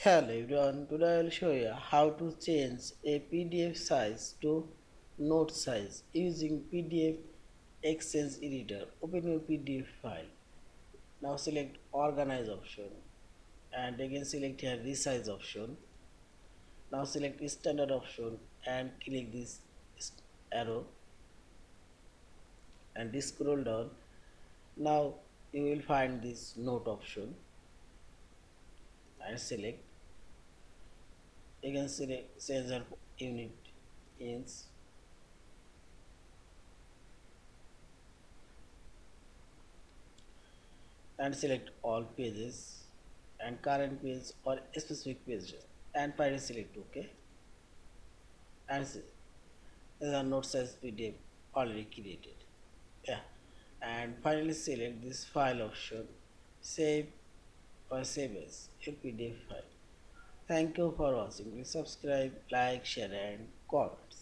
Hello everyone, today I will show you how to change a PDF size to note size using PDF-XChange Editor. Open your PDF file. Now select Organize option and again select here Resize option. Now select Standard option and click this arrow and scroll down. Now you will find this Note option and select. Again select Sensor Unit Inch and select all pages and current page or specific pages and finally select OK and the note size PDF already created. Yeah, and finally select this file option, save or save as your PDF file. Thank you for watching. Please subscribe, like, share and comment.